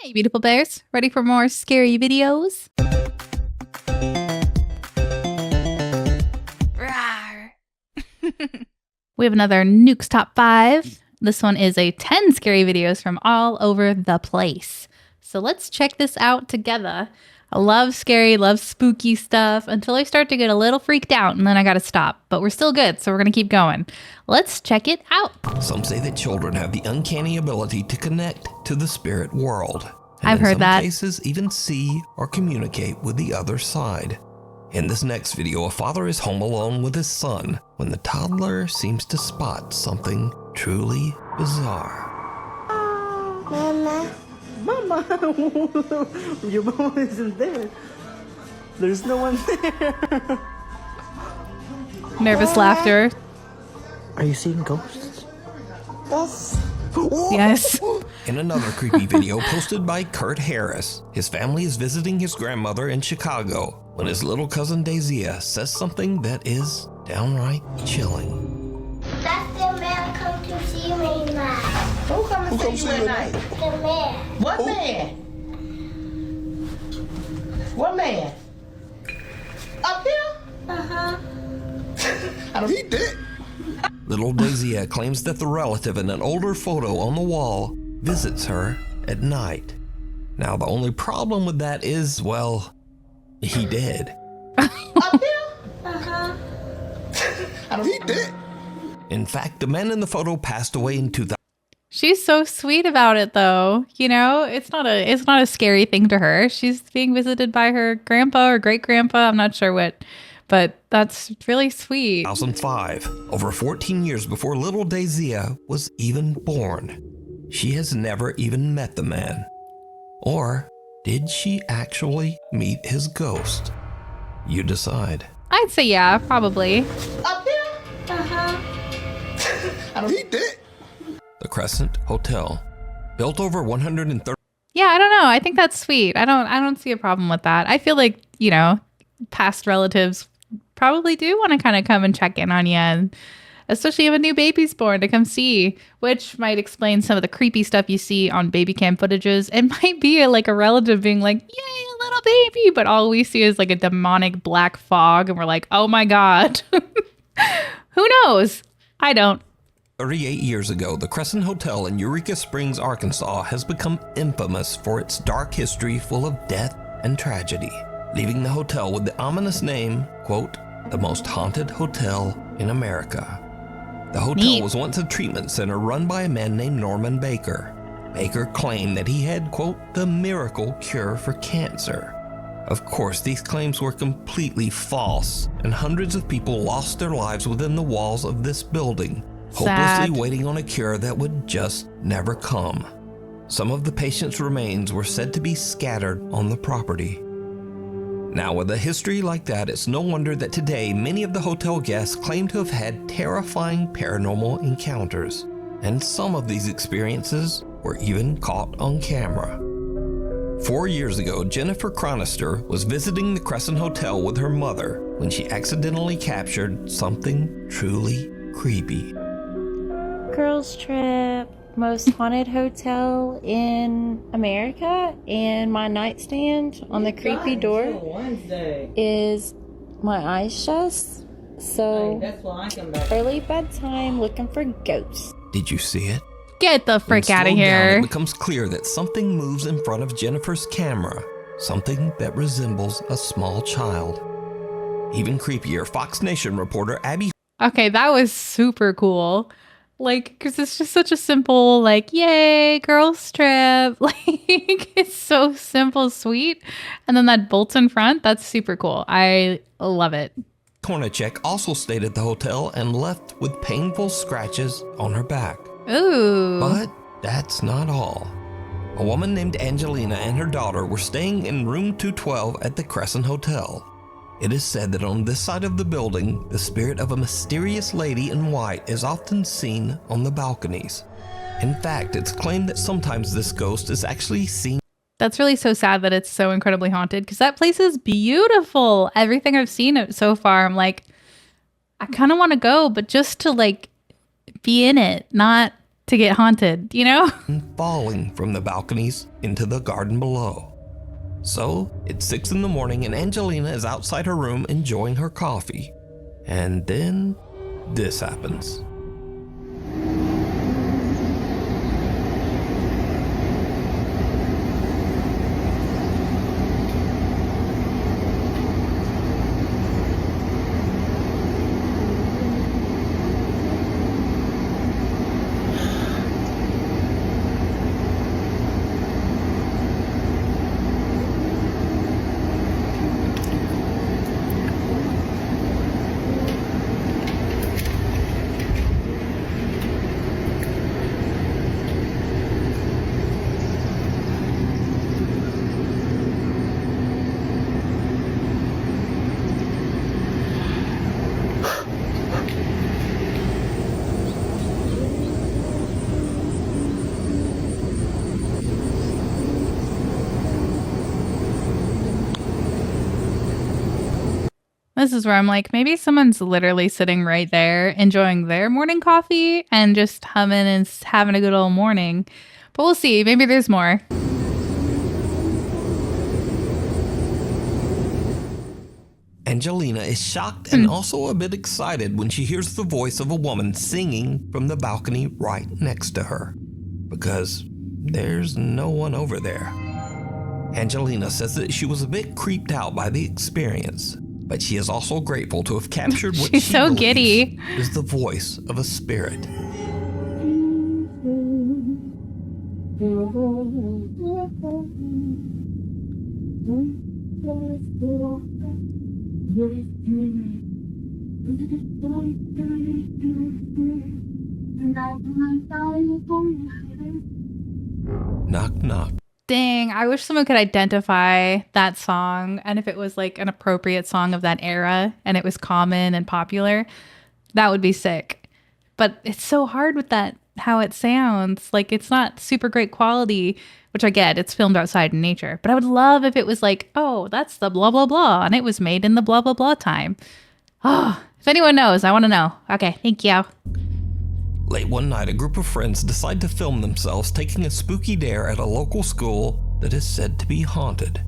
Hey, beautiful bears. Ready for more scary videos? Rawr. We have another Nukes Top 5. This one is a 10 scary videos from all over the place. So let's check this out together. I love scary, love spooky stuff until I start to get a little freaked out and then I gotta stop. But we're still good, so we're gonna keep going. Let's check it out. Some say that children have the uncanny ability to connect to the spirit world. And I've heard that. in some cases, even see or communicate with the other side. In this next video, a father is home alone with his son when the toddler seems to spot something truly bizarre. Mama. Mama! Your mama isn't there. There's no one there. Nervous laughter. Are you seeing ghosts? Yes. In another creepy video posted by Kurt Harris, his family is visiting his grandmother in Chicago when his little cousin Daisy says something that is downright chilling. That's the man come to see me now. Who come to see you at night? The man. What man? What man? Up here? Uh-huh. He did. Little Daisy claims that the relative in an older photo on the wall visits her at night. Now, the only problem with that is, well, he did. Up here? Uh-huh. He did. In fact, the man in the photo passed away in 2000. She's so sweet about it though. You know, it's not a scary thing to her. She's being visited by her grandpa or great grandpa. I'm not sure what, but that's really sweet. 2005, over 14 years before little Daisy was even born. She has never even met the man. Or did she actually meet his ghost? You decide. I'd say yeah, probably. Up here? Uh-huh. He did. The Crescent Hotel, built over 130. Yeah, I don't know. I think that's sweet. I don't see a problem with that. I feel like, you know, past relatives probably do want to kind of come and check in on you, and especially if a new baby's born, to come see, which might explain some of the creepy stuff you see on baby cam footages. It might be like a relative being like, yay, a little baby, but all we see is like a demonic black fog and we're like, oh my God. Who knows? I don't. 38 years ago, the Crescent Hotel in Eureka Springs, Arkansas has become infamous for its dark history full of death and tragedy, leaving the hotel with the ominous name, quote, the most haunted hotel in America. The hotel Neat. was once a treatment center run by a man named Norman Baker. Baker claimed that he had, quote, the miracle cure for cancer. Of course, these claims were completely false, and hundreds of people lost their lives within the walls of this building, hopelessly Sad. waiting on a cure that would just never come. Some of the patients' remains were said to be scattered on the property. Now, with a history like that, it's no wonder that today many of the hotel guests claim to have had terrifying paranormal encounters, and some of these experiences were even caught on camera. 4 years ago, Jennifer Chronister was visiting the Crescent Hotel with her mother when she accidentally captured something truly creepy. Girls trip, most haunted hotel in America, and my nightstand on the creepy door is my eyes shut. So early bedtime looking for ghosts. Did you see it? Get the frick When out of slowed down, here. it becomes clear that something moves in front of Jennifer's camera, something that resembles a small child. Even creepier, Fox Nation reporter Abby Okay, that was super cool. Like, because it's just such a simple, like, yay, girls trip. Like, it's so simple, sweet. And then that bolt in front, that's super cool. I love it. Kornacek also stayed at the hotel and left with painful scratches on her back. Ooh. But that's not all. A woman named Angelina and her daughter were staying in room 212 at the Crescent Hotel. It is said that on this side of the building, the spirit of a mysterious lady in white is often seen on the balconies. In fact, it's claimed that sometimes this ghost is actually seen. That's really so sad that it's so incredibly haunted, because that place is beautiful. Everything I've seen it so far, I'm like, I kind of want to go, but just to like be in it, not to get haunted, you know? falling from the balconies into the garden below. So it's 6 in the morning and Angelina is outside her room enjoying her coffee. And then this happens. This is where I'm like, maybe someone's literally sitting right there enjoying their morning coffee and just humming and having a good old morning. But we'll see. Maybe there's more. Angelina is shocked and also a bit excited when she hears the voice of a woman singing from the balcony right next to her, because there's no one over there. Angelina says that she was a bit creeped out by the experience, but she is also grateful to have captured what She's she so believes giddy. is the voice of a spirit. Knock, knock. Dang, I wish someone could identify that song, and if it was like an appropriate song of that era and it was common and popular, that would be sick. But it's so hard with that, how it sounds. Like, it's not super great quality, which I get, it's filmed outside in nature. But I would love if it was like, oh, that's the blah, blah, blah, and it was made in the blah, blah, blah time. Oh, if anyone knows, I want to know. Okay, thank you. Late one night, a group of friends decide to film themselves taking a spooky dare at a local school that is said to be haunted.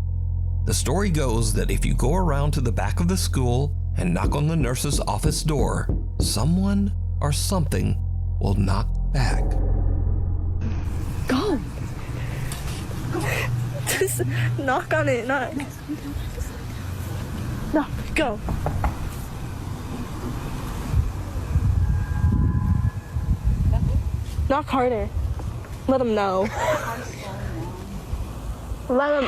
The story goes that if you go around to the back of the school and knock on the nurse's office door, someone or something will knock back. Go! Just knock on it, knock. No, go. Knock harder. Let them know. Let them.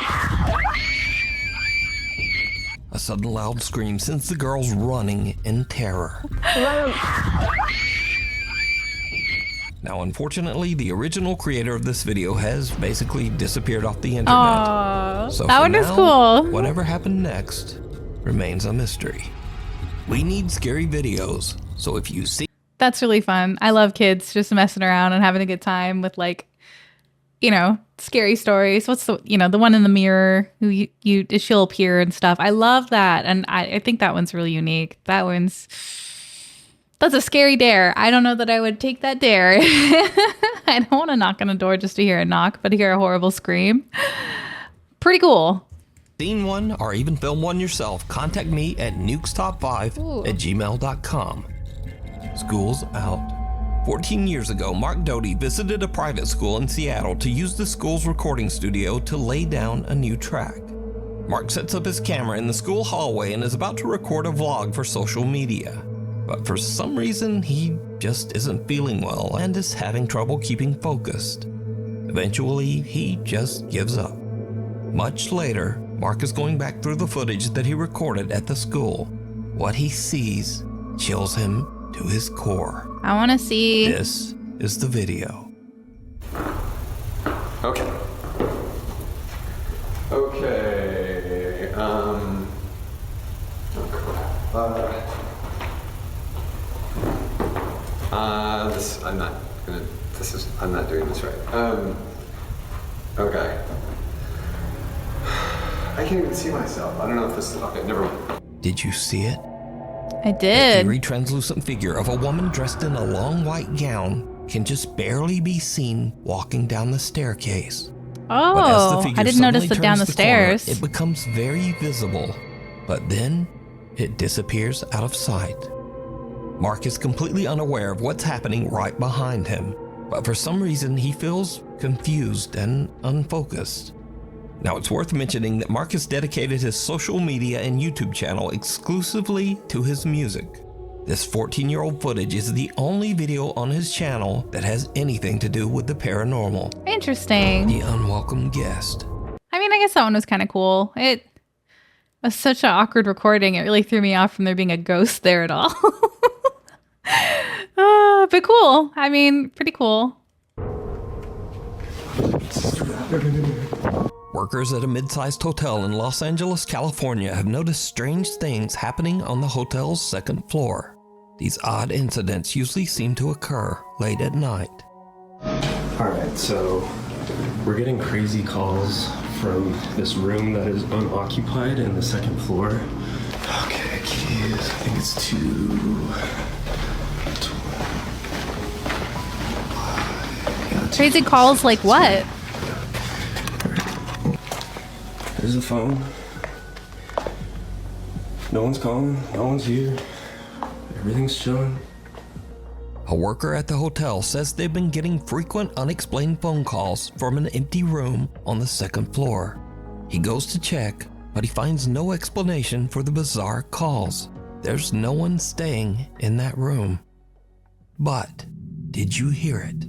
A sudden loud scream sends the girls running in terror. Let them. Now, unfortunately, the original creator of this video has basically disappeared off the internet. Aww, So that for one is now, cool. Whatever happened next remains a mystery. We need scary videos, so if you see That's really fun. I love kids just messing around and having a good time with, like, you know, scary stories. What's the, you know, the one in the mirror who she'll appear and stuff. I love that. And I think that one's really unique. That's a scary dare. I don't know that I would take that dare. I don't want to knock on a door just to hear a knock, but to hear a horrible scream. Pretty cool. seen one or even film one yourself, contact me at nukestop5@gmail.com. School's out. 14 years ago, Mark Doty visited a private school in Seattle to use the school's recording studio to lay down a new track. Mark sets up his camera in the school hallway and is about to record a vlog for social media. But for some reason, he just isn't feeling well and is having trouble keeping focused. Eventually, he just gives up. Much later, Mark is going back through the footage that he recorded at the school. What he sees chills him to his core. I want to see. This is the video. Okay. I'm not doing this right. Okay. I can't even see myself. I don't know if this, okay, never mind. Did you see it? I A did. eerie translucent figure of a woman dressed in a long white gown can just barely be seen walking down the staircase. But as the Oh, figure I didn't notice suddenly the down turns the corner, stairs. it becomes very visible, but then it disappears out of sight. Mark is completely unaware of what's happening right behind him, but for some reason he feels confused and unfocused. Now it's worth mentioning that Mark has dedicated his social media and YouTube channel exclusively to his music. This 14-year-old footage is the only video on his channel that has anything to do with the paranormal. Interesting. The unwelcome guest. I mean, I guess that one was kind of cool. It was such an awkward recording. It really threw me off from there being a ghost there at all. But cool. I mean, pretty cool. Workers at a mid-sized hotel in Los Angeles, California have noticed strange things happening on the hotel's second floor. These odd incidents usually seem to occur late at night. Alright, so we're getting crazy calls from this room that is unoccupied in the second floor. Okay, keys. I think it's 2. Crazy calls like what? There's the phone. No one's calling. No one's here. Everything's chilling. A worker at the hotel says they've been getting frequent unexplained phone calls from an empty room on the second floor. He goes to check, but he finds no explanation for the bizarre calls. There's no one staying in that room. But did you hear it?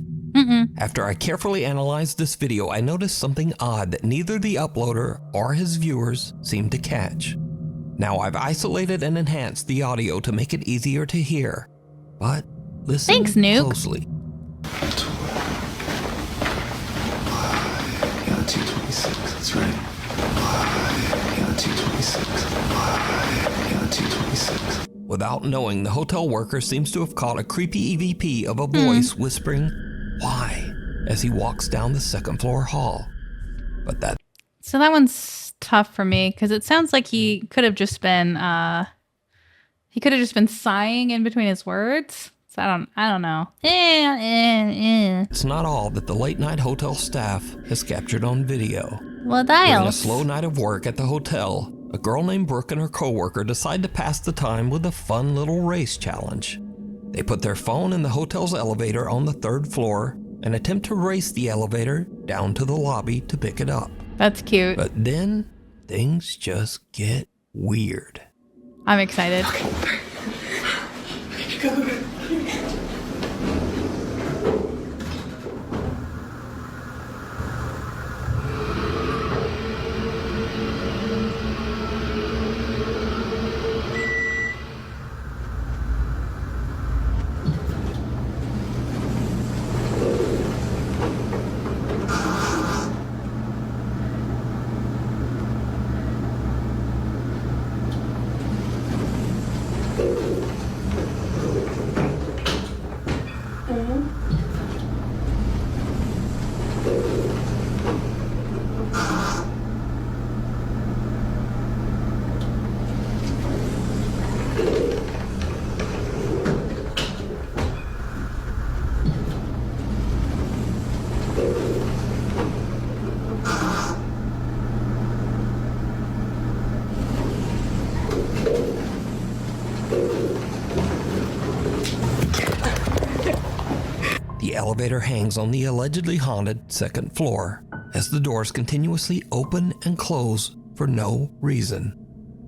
After I carefully analyzed this video, I noticed something odd that neither the uploader or his viewers seem to catch. Now I've isolated and enhanced the audio to make it easier to hear, but listen Thanks, Nuke. closely. Yeah, 226, that's right. Yeah, 226. Yeah, 226. Without knowing, the hotel worker seems to have caught a creepy EVP of a voice whispering, "Why?" as he walks down the second floor hall. But that So that one's tough for me because it sounds like he could have just been sighing in between his words. So I don't know. it's not all that the late night hotel staff has captured on video. Well, During a dials. slow night of work at the hotel, a girl named Brooke and her coworker decide to pass the time with a fun little race challenge. They put their phone in the hotel's elevator on the third floor and attempt to race the elevator down to the lobby to pick it up. That's cute. But then things just get weird. I'm excited. The elevator hangs on the allegedly haunted second floor as the doors continuously open and close for no reason.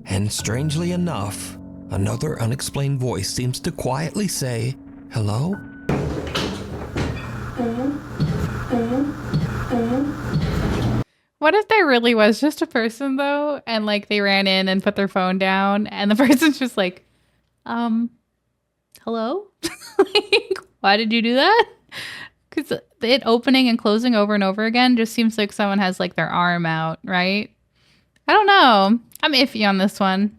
And strangely enough, another unexplained voice seems to quietly say, "Hello?" What if there really was just a person though, and like they ran in and put their phone down, and the person's just like, hello? Like, why did you do that? Because it opening and closing over and over again just seems like someone has like their arm out, right? I don't know. I'm iffy on this one.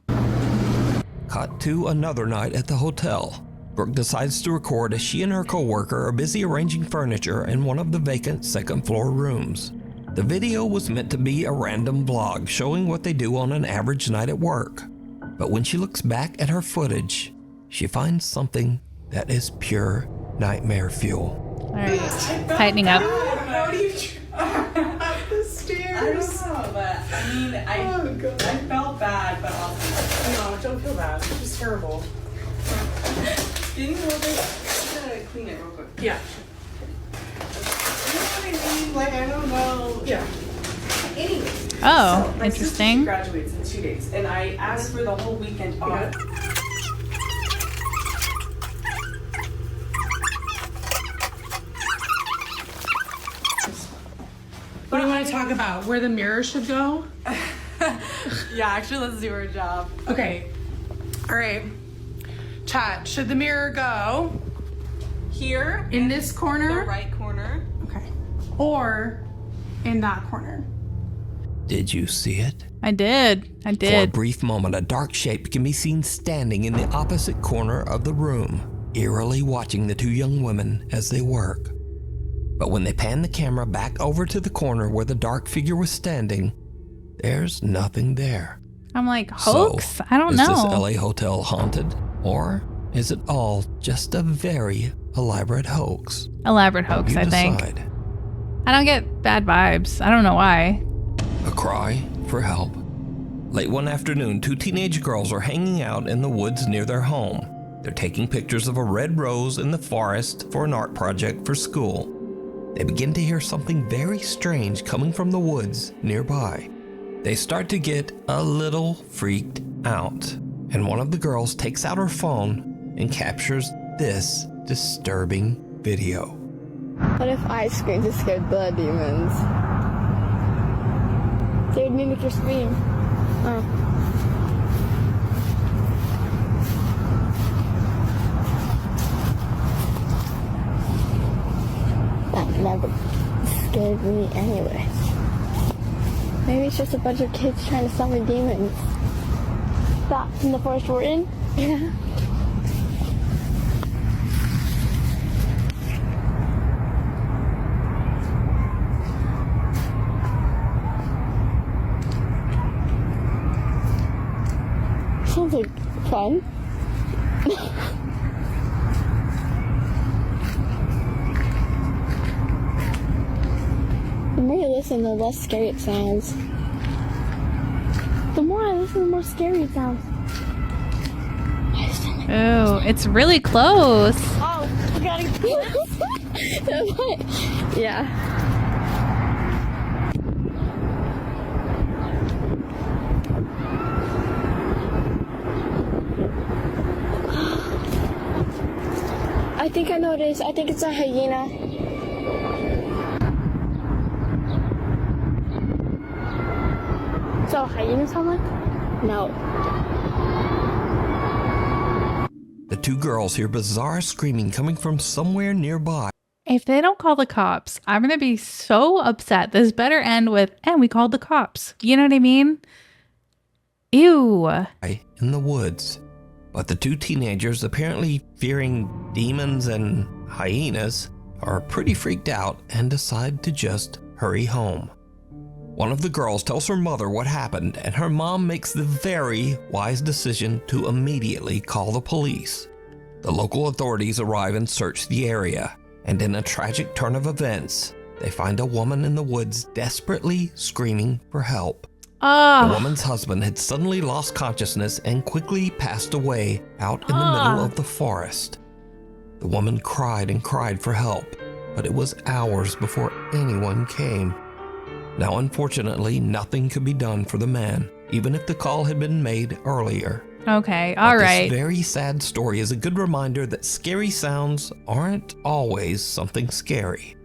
Cut to another night at the hotel. Brooke decides to record as she and her coworker are busy arranging furniture in one of the vacant second floor rooms. The video was meant to be a random vlog showing what they do on an average night at work. But when she looks back at her footage, she finds something that is pure nightmare fuel. All right, tightening up. How do you the stairs? I don't know, but I mean, I felt bad, but also no, don't feel bad. It's just terrible. Didn't you want to clean it real quick? Yeah. You know what I mean? Like, I don't know. Yeah. Anyway. Oh, so my interesting. sister graduates in 2 days, and I asked for the whole weekend off. What do you want to talk about? Where the mirror should go? Yeah, actually, let's do our job. Okay. All right. Chat. Should the mirror go Here, in this corner? the right corner. Okay. Or in that corner? Did you see it? I did. For a brief moment, a dark shape can be seen standing in the opposite corner of the room, eerily watching the two young women as they work. But when they pan the camera back over to the corner where the dark figure was standing, there's nothing there. I'm like, hoax? So, I don't know. Is this LA hotel haunted? Or is it all just a very elaborate hoax? Elaborate hoax, You I think. decide. I don't get bad vibes. I don't know why. A cry for help. Late one afternoon, two teenage girls are hanging out in the woods near their home. They're taking pictures of a red rose in the forest for an art project for school. They begin to hear something very strange coming from the woods nearby. They start to get a little freaked out, and one of the girls takes out her phone and captures this disturbing video. What if I screamed to scare the demons? They would mimic your scream. Oh. That never scared me anyway. Maybe it's just a bunch of kids trying to summon demons. That in the forest we're in? Yeah. Sounds like fun. The more you listen, the less scary it sounds. The more I listen, the more scary it sounds. Oh, it's really close. Oh, you gotta yeah. I think I know what it is. I think it's a hyena. So hyena sound like? No. The two girls hear bizarre screaming coming from somewhere nearby. If they don't call the cops, I'm going to be so upset. This better end with, and we called the cops. You know what I mean? Ew. In the woods. But the two teenagers, apparently fearing demons and hyenas, are pretty freaked out and decide to just hurry home. One of the girls tells her mother what happened, and her mom makes the very wise decision to immediately call the police. The local authorities arrive and search the area, and in a tragic turn of events, they find a woman in the woods desperately screaming for help. The woman's husband had suddenly lost consciousness and quickly passed away out in the middle of the forest. The woman cried and cried for help, but it was hours before anyone came. Now, unfortunately, nothing could be done for the man, even if the call had been made earlier. Okay, all right. This very sad story is a good reminder that scary sounds aren't always something scary.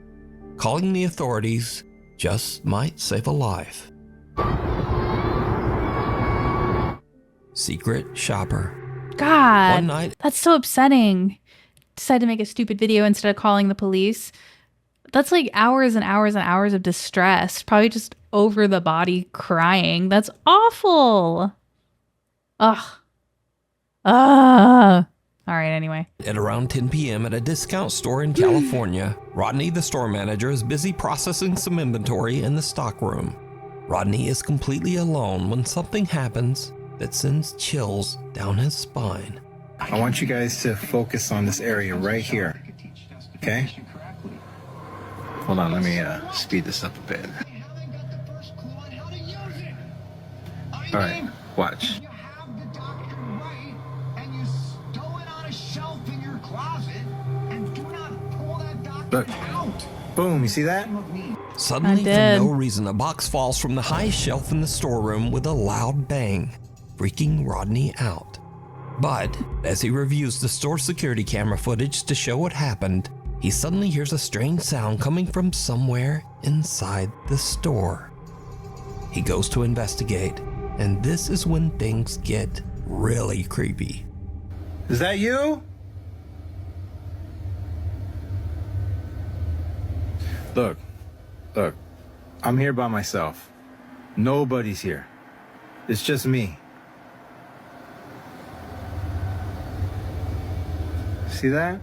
Calling the authorities just might save a life. Secret shopper. God, One night, that's so upsetting. Decided to make a stupid video instead of calling the police. That's like hours and hours and hours of distress. Probably just over the body crying. That's awful. Ugh. Ugh. All right, anyway. At around 10 p.m. at a discount store in California, Rodney, the store manager, is busy processing some inventory in the stockroom. Rodney is completely alone when something happens that sends chills down his spine. I want you guys to focus on this area right here, okay? Hold on, let me speed this up a bit. All right, watch. Look. Boom, you see that? Suddenly, I for did. no reason, a box falls from the highest shelf in the storeroom with a loud bang, freaking Rodney out. But as he reviews the store security camera footage to show what happened, he suddenly hears a strange sound coming from somewhere inside the store. He goes to investigate, and this is when things get really creepy. Is that you? Look, I'm here by myself. Nobody's here. It's just me. See that?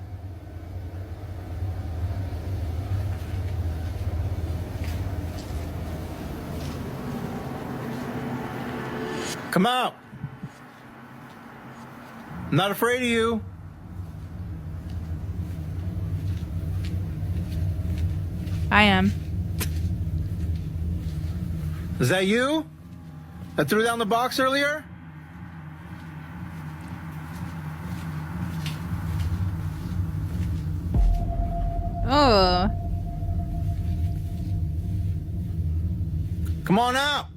Come out. I'm not afraid of you. I am. Is that you? That threw down the box earlier? Oh. Come on out.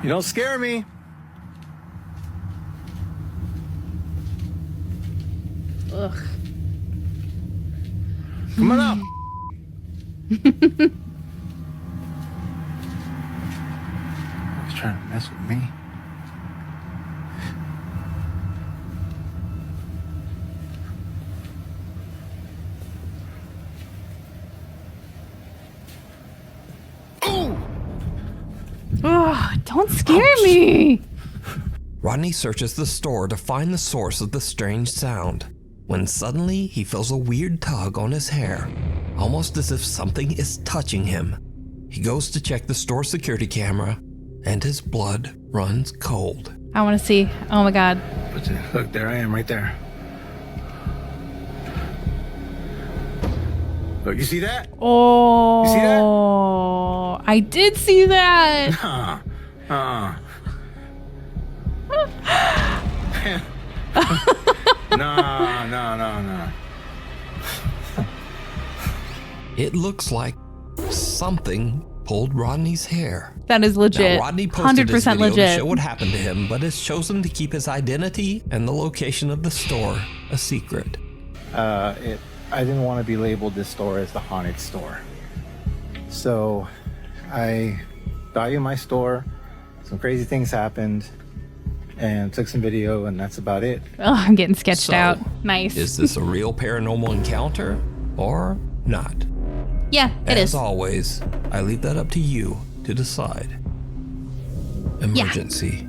You don't scare me. Ugh. Come on out. He's trying to mess with me. Oh, don't scare me. Rodney searches the store to find the source of the strange sound, when suddenly he feels a weird tug on his hair, almost as if something is touching him. He goes to check the store security camera, and his blood runs cold. I want to see. Oh my God. Look, there I am right there. Look, you see that? Oh. You see that? I did see that. No. It looks like something pulled Rodney's hair. That is legit. Now, Rodney posted this 100% video to legit. show what happened to him, but has chosen to keep his identity and the location of the store a secret. I didn't want to be labeled this store as the haunted store. So I got you in my store, some crazy things happened, and took some video, and that's about it. Oh, I'm getting sketched So, out. Nice. Is this a real paranormal encounter or not? Yeah, it As is. always, I leave that up to you to decide. Emergency.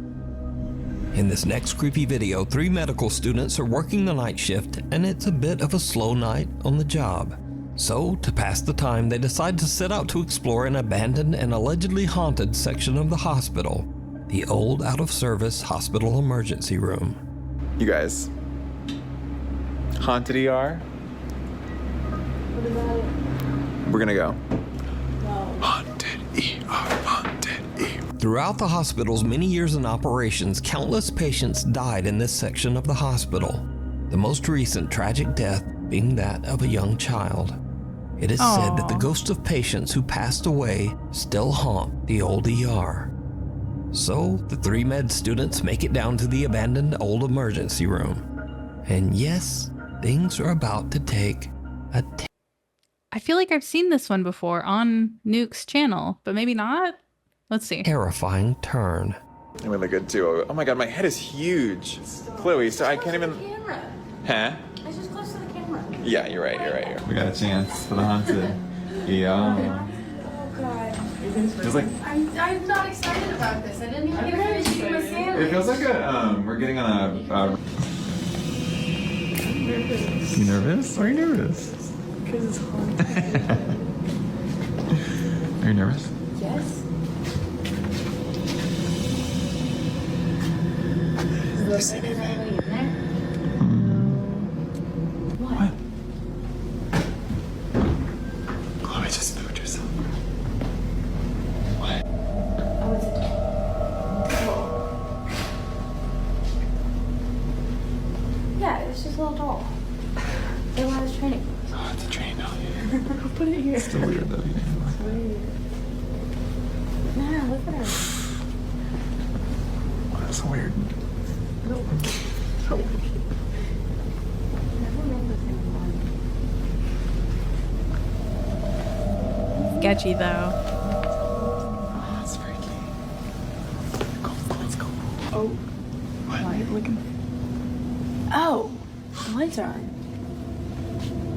In this next creepy video, 3 medical students are working the night shift, and it's a bit of a slow night on the job. So, to pass the time, they decide to set out to explore an abandoned and allegedly haunted section of the hospital, the old out-of-service hospital emergency room. You guys, haunted ER? We're gonna go. Haunted ER, haunted ER. Throughout the hospital's many years in operations, countless patients died in this section of the hospital, the most recent tragic death being that of a young child. It is said that the ghosts of patients who passed away still haunt the old ER. So, the 3 med students make it down to the abandoned old emergency room. And yes, things are about to take a I feel like I've seen this one before on Nukes' channel, but maybe not. Let's see. terrifying turn. I'm really good too. Oh my god, my head is huge. Chloe, so I can't even. Huh? It's just close to the camera. Yeah, you're right. We got a chance for the haunted. Yeah. Oh god. Just like I'm not excited about this. I didn't even get to finish eating my sandwich. it feels like we're getting on a. You nervous? Why are you nervous? Because it's haunted. Are you nervous? Yes. Is there anything in there? Put it here. Still weird though. It's weird. Nah, look at her. Oh, that's weird. No. Sketchy though. Oh, that's freaky. Let's go. Oh. What? Why are you looking? Oh, the lights are on.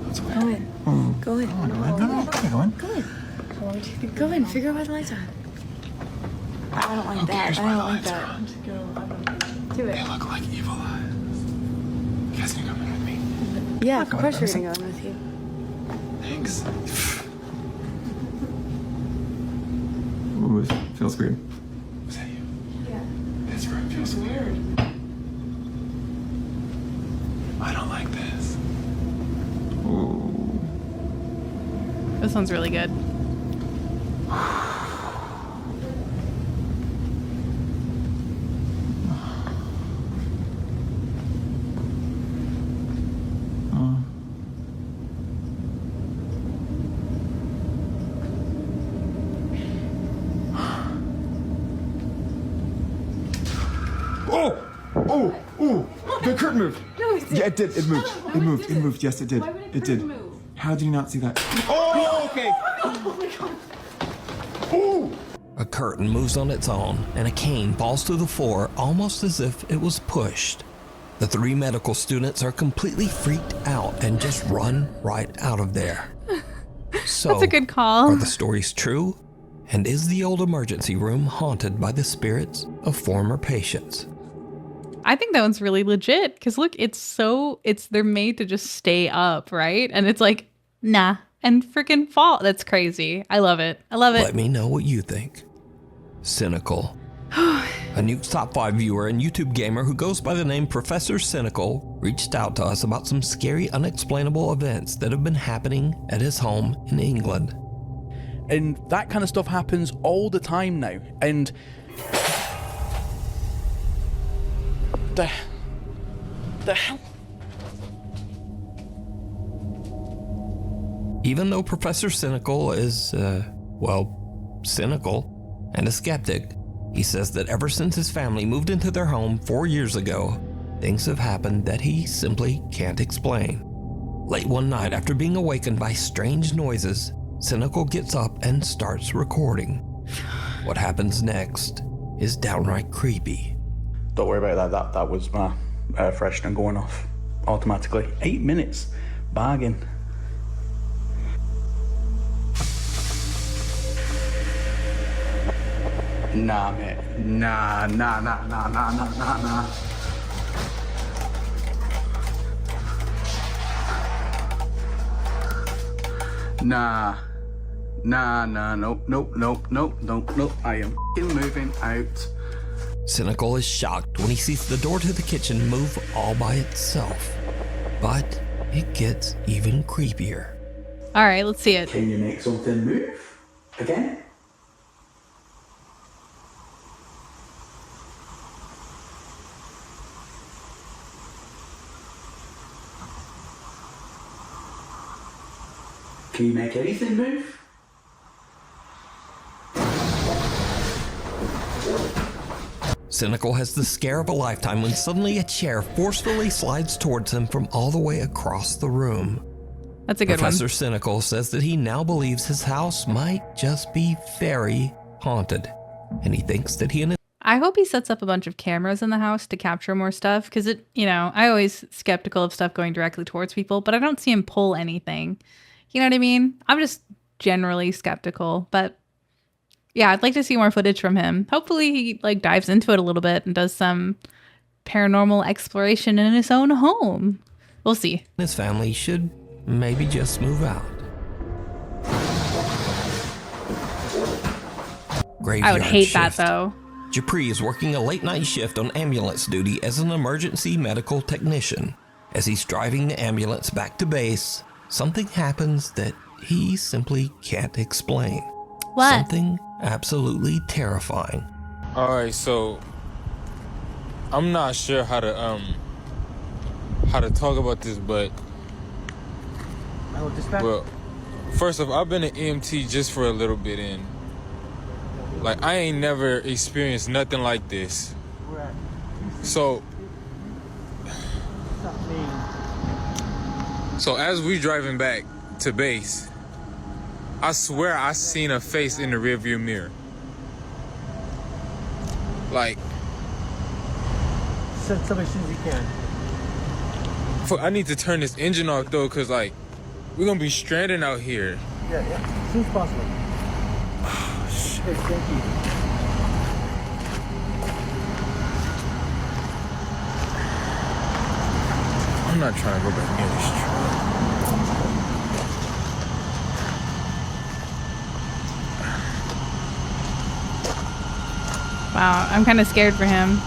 That's weird. Go in. Oh. Go in. No. Go in. Go in. Go in. Figure out why the lights are on. I don't like that. I don't like that. Do it. They look like evil eyes. You guys gonna come in with me? Yeah, of course we're gonna go in with you. Thanks. Ooh, it feels weird. Was that you? Yeah. This room feels weird. I don't like this. Ooh. This one's really good. Oh! The curtain moved. No, it did. Yeah, it did. It moved. No, It moved. It moved. Yes, it did. Why would It did. move? How did you not see that? Oh, okay. Oh my god. Oh! A curtain moves on its own, and a cane falls to the floor almost as if it was pushed. The 3 medical students are completely freaked out and just run right out of there. So, That's a good call. are the stories true? And is the old emergency room haunted by the spirits of former patients? I think that one's really legit because look, they're made to just stay up, right? And it's like, nah, and freaking fall. That's crazy. I love it. I love it. Let me know what you think. Cynical. A Nukes Top 5 viewer and YouTube gamer who goes by the name Professor Cynical reached out to us about some scary, unexplainable events that have been happening at his home in England. And that kind of stuff happens all the time now. And the hell? Even though Professor Cynical is, cynical and a skeptic, he says that ever since his family moved into their home 4 years ago, things have happened that he simply can't explain. Late one night, after being awakened by strange noises, Cynical gets up and starts recording. What happens next is downright creepy. Don't worry about that. That was my air freshener going off automatically. 8 minutes. Bargain. Nah, mate. Nah. Nope. I am f***ing moving out. Cynical is shocked when he sees the door to the kitchen move all by itself. But it gets even creepier. All right, let's see it. Can you make something move? Again? Can you make anything move? Cynical has the scare of a lifetime when suddenly a chair forcefully slides towards him from all the way across the room. That's a good Professor one. Cynical says that he now believes his house might just be very haunted, and he thinks that he and his I hope he sets up a bunch of cameras in the house to capture more stuff because I always skeptical of stuff going directly towards people, but I don't see him pull anything. You know what I mean? I'm just generally skeptical, but yeah, I'd like to see more footage from him. Hopefully he dives into it a little bit and does some paranormal exploration in his own home. We'll see. his family should maybe just move out. Graveyard I would hate shift. that though. Japri is working a late night shift on ambulance duty as an emergency medical technician. As he's driving the ambulance back to base, something happens that he simply can't explain. What? Something absolutely terrifying. Alright, so I'm not sure how to talk about this, but First off, I've been an EMT just for a little bit, and like I ain't never experienced nothing like this. So as we driving back to base, I swear I seen a face in the rearview mirror. Like, send somebody as soon as you can. I need to turn this engine off though, cause like we're gonna be stranded out here. Yeah, as soon as possible. Oh, shit. Hey, thank you. I'm not trying to go back near this truck. Wow, I'm kind of scared for him.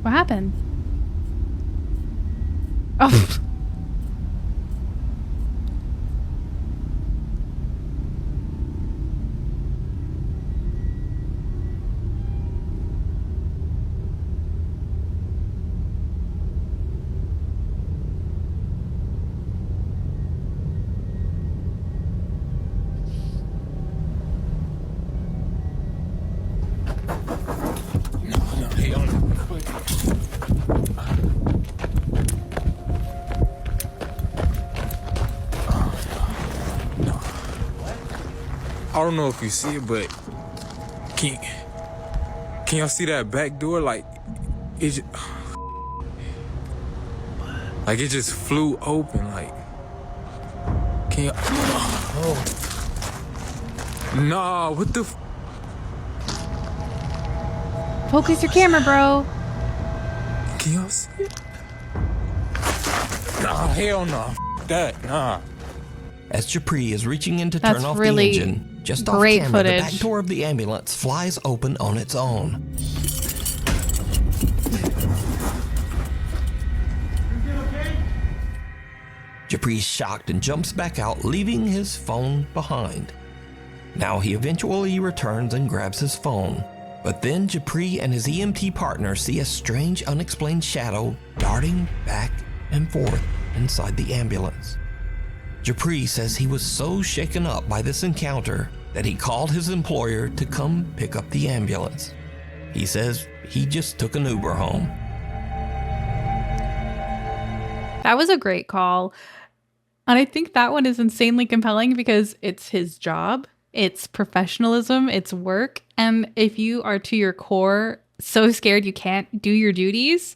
What happened? Oh. I don't know if you see it, but can y'all see that back door? Like it just flew open. Like, can y'all? Oh. Nah, what the? Focus your camera, bro. Can y'all see it? Nah, hell no. That, nah. As Japri is reaching in to turn off really the engine, just off great camera, footage. the back door of the ambulance flies open on its own. Japri's shocked and jumps back out, leaving his phone behind. Now he eventually returns and grabs his phone. But then Japri and his EMT partner see a strange, unexplained shadow darting back and forth inside the ambulance. Japri says he was so shaken up by this encounter that he called his employer to come pick up the ambulance. He says he just took an Uber home. That was a great call. And I think that one is insanely compelling because it's his job, it's professionalism, it's work. And if you are to your core so scared you can't do your duties,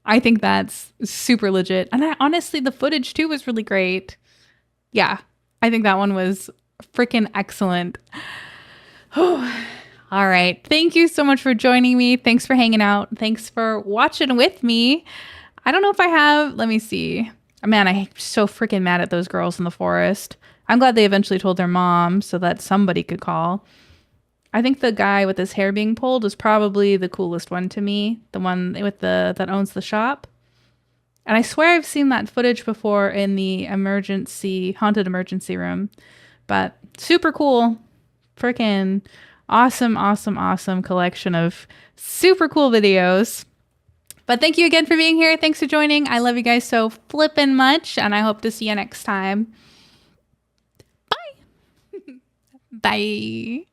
I think that's super legit. And honestly, the footage too was really great. Yeah, I think that one was freaking excellent. All right. Thank you so much for joining me. Thanks for hanging out. Thanks for watching with me. I don't know if I have, let me see. Man, I'm so freaking mad at those girls in the forest. I'm glad they eventually told their mom so that somebody could call. I think the guy with his hair being pulled is probably the coolest one to me. The one with that owns the shop. And I swear I've seen that footage before in the haunted emergency room. But super cool. Freaking awesome, awesome, awesome collection of super cool videos. But thank you again for being here. Thanks for joining. I love you guys so flippin' much. And I hope to see you next time. Bye. Bye.